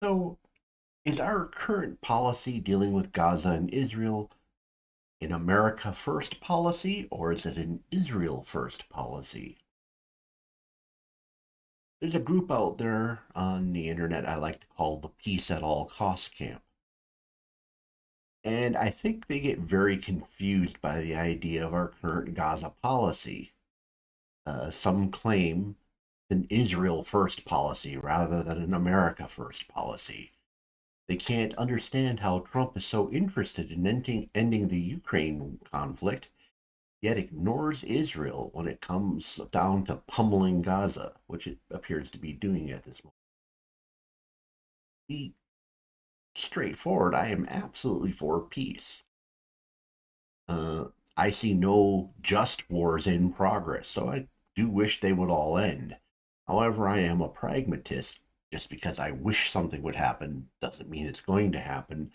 So, is our current policy dealing with Gaza and Israel an America first policy, or is it an Israel first policy? There's a group out there on the internet I like to call the Peace at All Costs camp. And I think they get very confused by the idea of our current Gaza policy. Some claim an Israel first policy rather than an America first policy. They can't understand how Trump is so interested in ending the Ukraine conflict, yet ignores Israel when it comes down to pummeling Gaza, which it appears to be doing at this moment. Be straightforward, I am absolutely for peace. Uh, I see no just wars in progress, so I do wish they would all end. However, I am a pragmatist. Just because I wish something would happen doesn't mean it's going to happen.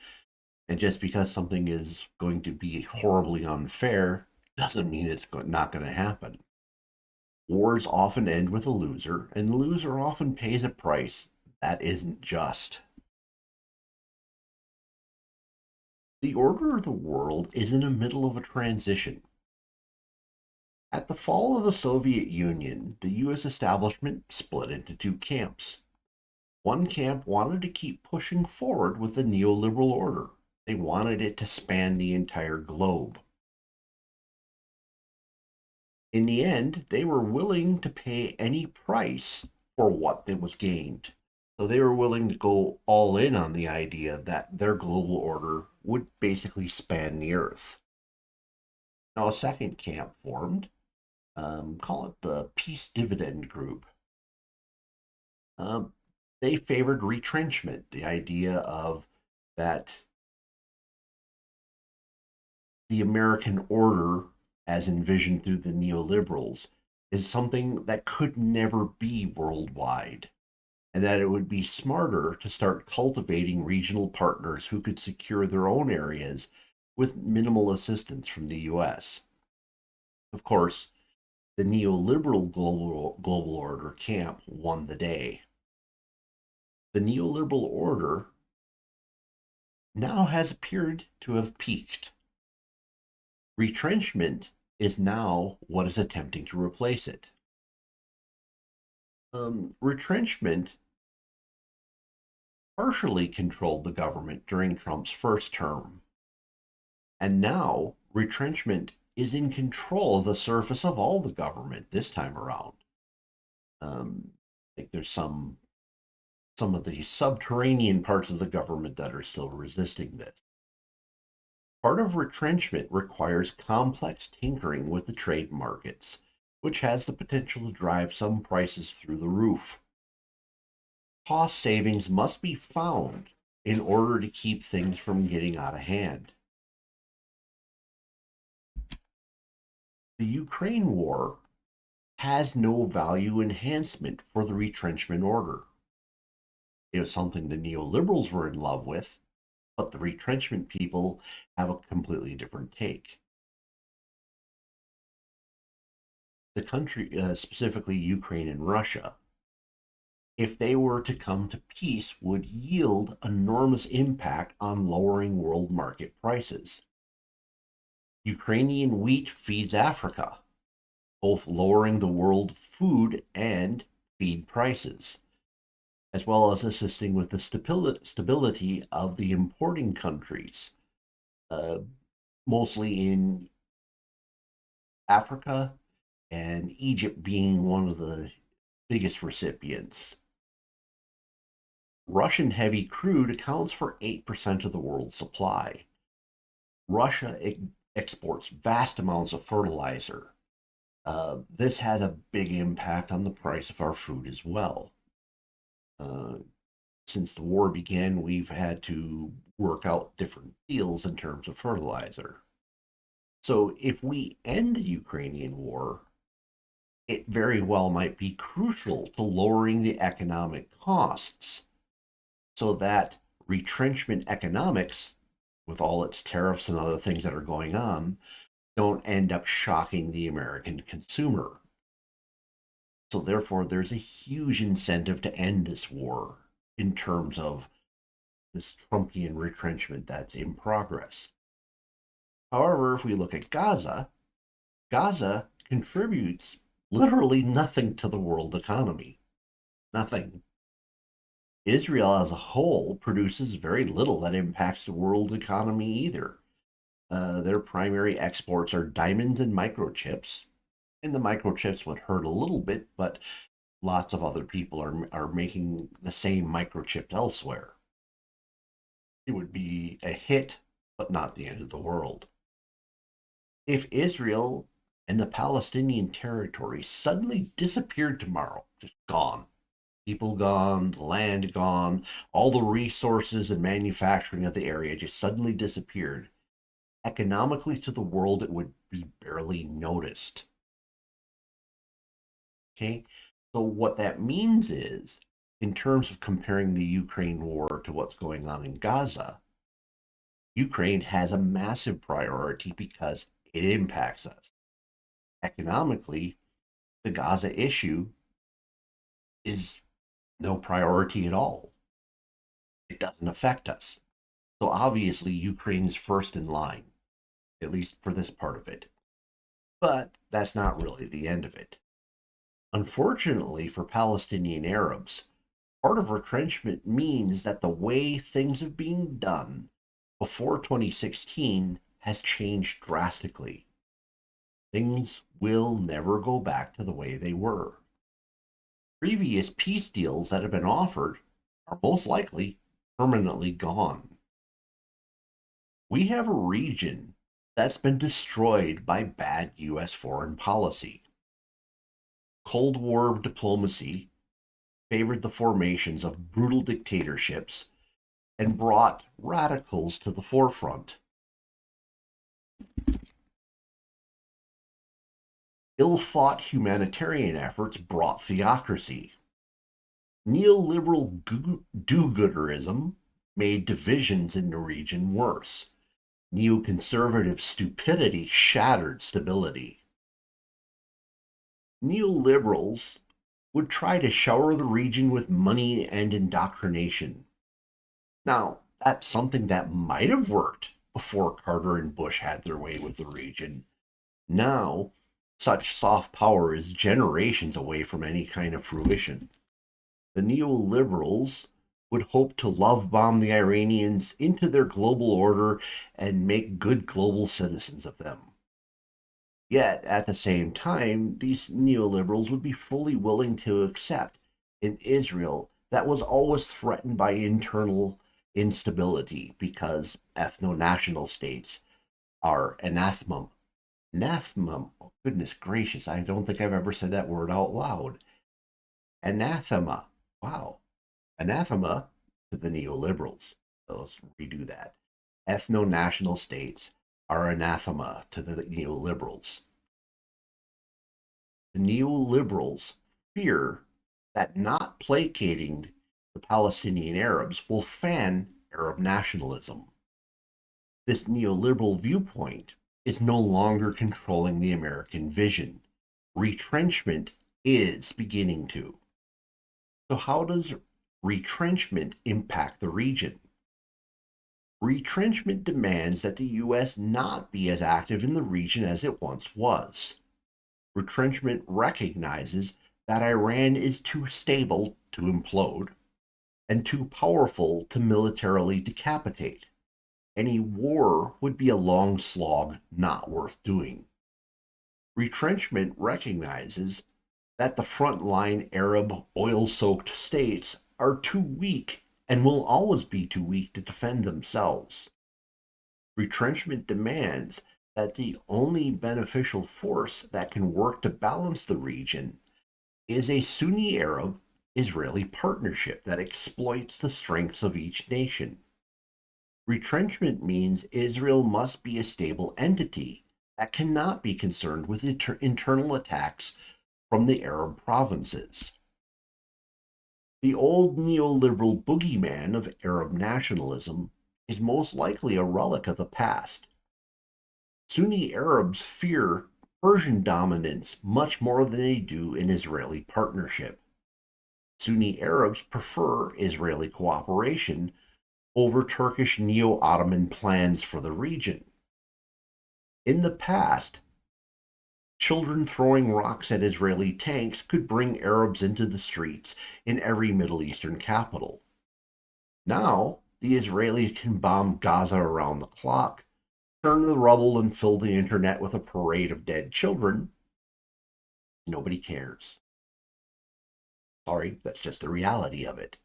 And just because something is going to be horribly unfair doesn't mean it's not going to happen. Wars often end with a loser, and the loser often pays a price that isn't just. The order of the world is in the middle of a transition. At the fall of the Soviet Union, the US establishment split into two camps. One camp wanted to keep pushing forward with the neoliberal order. They wanted it to span the entire globe. In the end, they were willing to pay any price for what that was gained. So they were willing to go all in on the idea that their global order would basically span the earth. Now, a second camp formed, call it the Peace Dividend Group. Um, they favored retrenchment, the idea of that the American order, as envisioned through the neoliberals, is something that could never be worldwide, and that it would be smarter to start cultivating regional partners who could secure their own areas with minimal assistance from the US. Of course, the neoliberal global order camp won the day. The neoliberal order now has appeared to have peaked. Retrenchment is now what is attempting to replace it. Retrenchment partially controlled the government during Trump's first term. And now retrenchment is in control of the surface of all the government this time around. I think there's some of the subterranean parts of the government that are still resisting this. Part of retrenchment requires complex tinkering with the trade markets, which has the potential to drive some prices through the roof. Cost savings must be found in order to keep things from getting out of hand. The Ukraine war has no value enhancement for the retrenchment order. It was something the neoliberals were in love with, but the retrenchment people have a completely different take. The country, specifically Ukraine and Russia, if they were to come to peace, would yield enormous impact on lowering world market prices. Ukrainian wheat feeds Africa, both lowering the world food and feed prices, as well as assisting with the stability of the importing countries, uh, mostly in Africa and Egypt being one of the biggest recipients. Russian heavy crude accounts for 8% of the world's supply. Russia exports vast amounts of fertilizer. This has a big impact on the price of our food as well. Uh, since the war began, we've had to work out different deals in terms of fertilizer. So if we end the Ukrainian war, it very well might be crucial to lowering the economic costs so that retrenchment economics, with all its tariffs and other things that are going on, don't end up shocking the American consumer. So, therefore, there's a huge incentive to end this war. in terms of this Trumpian retrenchment that's in progress. However, if we look at Gaza, Gaza contributes literally nothing to the world economy. Nothing. Israel as a whole produces very little that impacts the world economy either. Their primary exports are diamonds and microchips, and the microchips would hurt a little bit, but lots of other people are making the same microchips elsewhere. It would be a hit, but not the end of the world. If Israel and the Palestinian territory suddenly disappeared tomorrow, just gone, people gone, the land gone, all the resources and manufacturing of the area just suddenly disappeared, economically to the world, it would be barely noticed. Okay? So, what that means is, in terms of comparing the Ukraine war to what's going on in Gaza, Ukraine has a massive priority because it impacts us. Economically, the Gaza issue is no priority at all. It doesn't affect us. So obviously, Ukraine's first in line, at least for this part of it. But that's not really the end of it. Unfortunately for Palestinian Arabs, part of retrenchment means that the way things have been done before 2016 has changed drastically. Things will never go back to the way they were. Previous peace deals that have been offered are most likely permanently gone. We have a region that's been destroyed by bad US foreign policy. Cold War diplomacy favored the formations of brutal dictatorships and brought radicals to the forefront. Ill-thought humanitarian efforts brought theocracy. Neoliberal do-gooderism made divisions in the region worse. Neoconservative stupidity shattered stability. Neoliberals would try to shower the region with money and indoctrination. Now, that's something that might have worked before Carter and Bush had their way with the region. Now, such soft power is generations away from any kind of fruition. The neoliberals would hope to love bomb the Iranians into their global order and make good global citizens of them. Yet, at the same time, these neoliberals would be fully willing to accept an Israel that was always threatened by internal instability because ethno national states are anathema. Anathema, oh, goodness gracious, I don't think I've ever said that word out loud. Anathema. Wow. Anathema to the neoliberals. So let's redo that. Ethno national states are anathema to the neoliberals. The neoliberals fear that not placating the Palestinian Arabs will fan Arab nationalism. This neoliberal viewpoint is no longer controlling the American vision. Retrenchment is beginning to. So, how does retrenchment impact the region? Retrenchment demands that the U.S. not be as active in the region as it once was. Retrenchment recognizes that Iran is too stable to implode and too powerful to militarily decapitate. Any war would be a long slog not worth doing. Retrenchment recognizes that the frontline Arab oil soaked states are too weak and will always be too weak to defend themselves. Retrenchment demands that the only beneficial force that can work to balance the region is a Sunni Arab Israeli partnership that exploits the strengths of each nation. Retrenchment means Israel must be a stable entity that cannot be concerned with internal attacks from the Arab provinces. The old neoliberal boogeyman of Arab nationalism is most likely a relic of the past. Sunni Arabs fear Persian dominance much more than they do an Israeli partnership. Sunni Arabs prefer Israeli cooperation over Turkish neo-Ottoman plans for the region. In the past, children throwing rocks at Israeli tanks could bring Arabs into the streets in every Middle Eastern capital. Now, the Israelis can bomb Gaza around the clock, turn the rubble, and fill the internet with a parade of dead children. Nobody cares. Sorry, that's just the reality of it.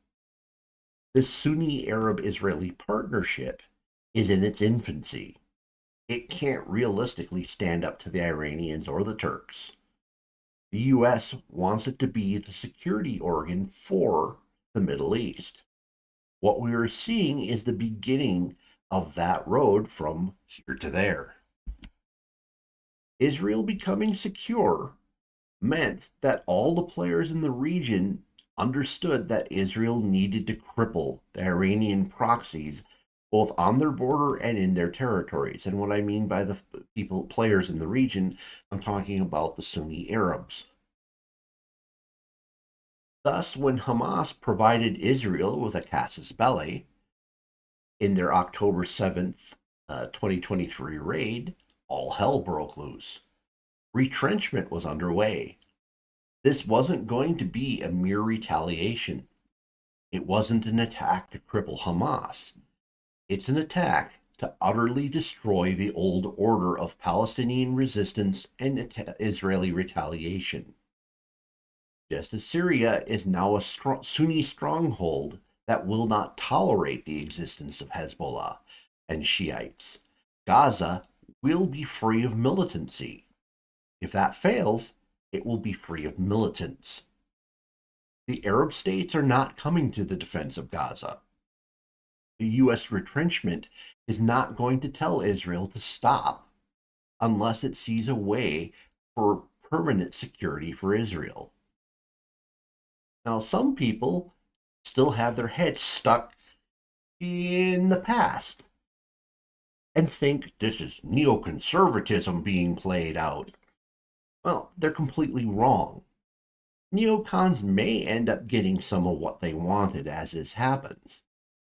This Sunni Arab-Israeli partnership is in its infancy. It can't realistically stand up to the Iranians or the Turks. The US wants it to be the security organ for the Middle East. What we are seeing is the beginning of that road from here to there. Israel becoming secure meant that all the players in the region understood that Israel needed to cripple the Iranian proxies both on their border and in their territories. And what I mean by the players in the region, I'm talking about the Sunni Arabs. Thus, when Hamas provided Israel with a casus belli in their October 7th, 2023 raid, all hell broke loose. Retrenchment was underway. This wasn't going to be a mere retaliation. It wasn't an attack to cripple Hamas. It's an attack to utterly destroy the old order of Palestinian resistance and Israeli retaliation. Just as Syria is now a Sunni stronghold that will not tolerate the existence of Hezbollah and Shiites, Gaza will be free of militancy. If that fails, it will be free of militants. The Arab states are not coming to the defense of Gaza. The U.S. retrenchment is not going to tell Israel to stop unless it sees a way for permanent security for Israel. Now, some people still have their heads stuck in the past and think this is neoconservatism being played out. Well, they're completely wrong. Neocons may end up getting some of what they wanted as this happens,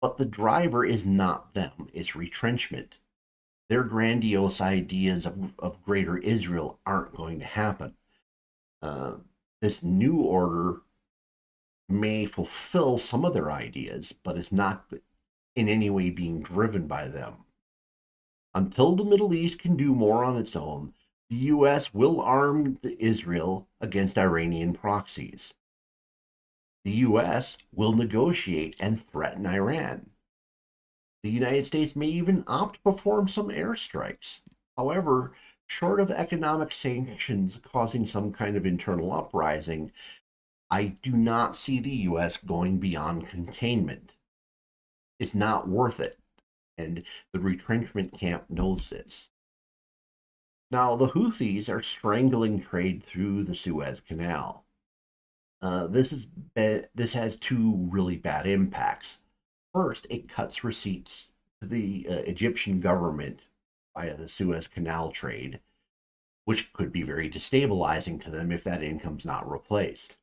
but the driver is not them, it's retrenchment. Their grandiose ideas of greater Israel aren't going to happen. This new order may fulfill some of their ideas, but it's not in any way being driven by them. Until the Middle East can do more on its own, the U.S. will arm Israel against Iranian proxies. The U.S. will negotiate and threaten Iran. The United States may even opt to perform some airstrikes. However, short of economic sanctions causing some kind of internal uprising, I do not see the U.S. going beyond containment. It's not worth it, and the retrenchment camp knows this. Now, the Houthis are strangling trade through the Suez Canal. This has two really bad impacts. First, it cuts receipts to the Egyptian government via the Suez Canal trade, which could be very destabilizing to them if that income's not replaced.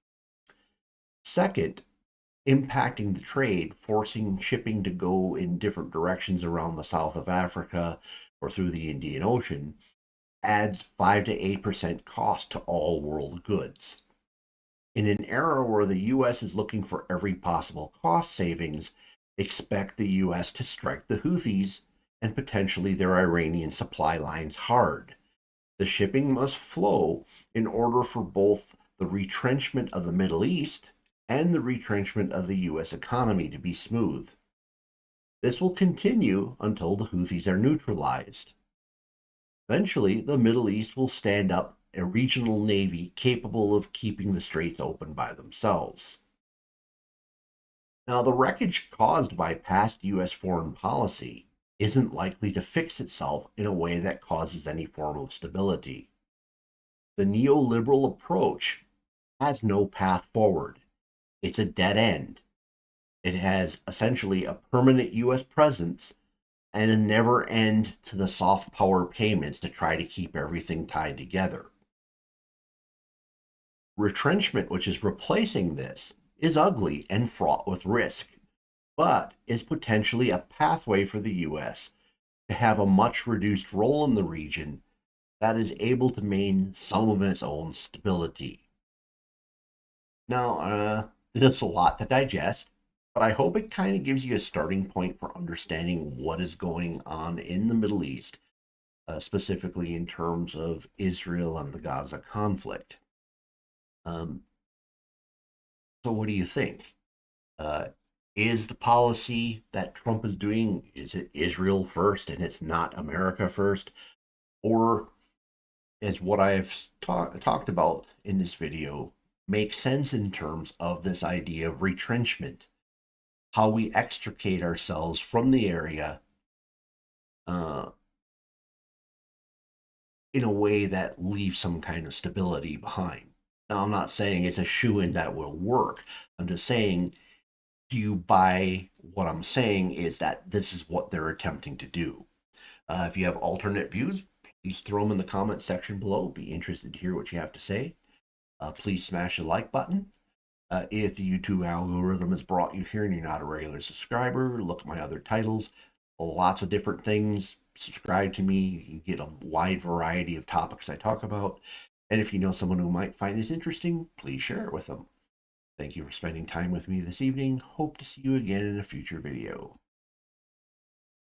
Second, impacting the trade, forcing shipping to go in different directions around the south of Africa or through the Indian Ocean, adds 5 to 8% cost to all world goods. In an era where the U.S. is looking for every possible cost savings, expect the U.S. to strike the Houthis and potentially their Iranian supply lines hard. The shipping must flow in order for both the retrenchment of the Middle East and the retrenchment of the U.S. economy to be smooth. This will continue until the Houthis are neutralized. Eventually, the Middle East will stand up a regional navy capable of keeping the straits open by themselves. Now, the wreckage caused by past U.S. foreign policy isn't likely to fix itself in a way that causes any form of stability. The neoliberal approach has no path forward. It's a dead end. It has essentially a permanent U.S. presence and a never end to the soft power payments to try to keep everything tied together. Retrenchment, which is replacing this, is ugly and fraught with risk, but is potentially a pathway for the U.S. to have a much reduced role in the region that is able to maintain some of its own stability. Now, there's a lot to digest, but I hope it kind of gives you a starting point for understanding what is going on in the Middle East, specifically in terms of Israel and the Gaza conflict. Um, so, what do you think? Uh, is the policy that Trump is doing, is it Israel first and it's not America first? Or is what I've talked about in this video make sense in terms of this idea of retrenchment, how we extricate ourselves from the area uh, in a way that leaves some kind of stability behind. Now, I'm not saying it's a shoe-in that will work. I'm just saying, do you buy what I'm saying is that this is what they're attempting to do? If you have alternate views, please throw them in the comment section below. Be interested to hear what you have to say. Please smash the like button. If the YouTube algorithm has brought you here and you're not a regular subscriber, look at my other titles. Lots of different things. Subscribe to me. You can get a wide variety of topics I talk about. And if you know someone who might find this interesting, please share it with them. Thank you for spending time with me this evening. Hope to see you again in a future video.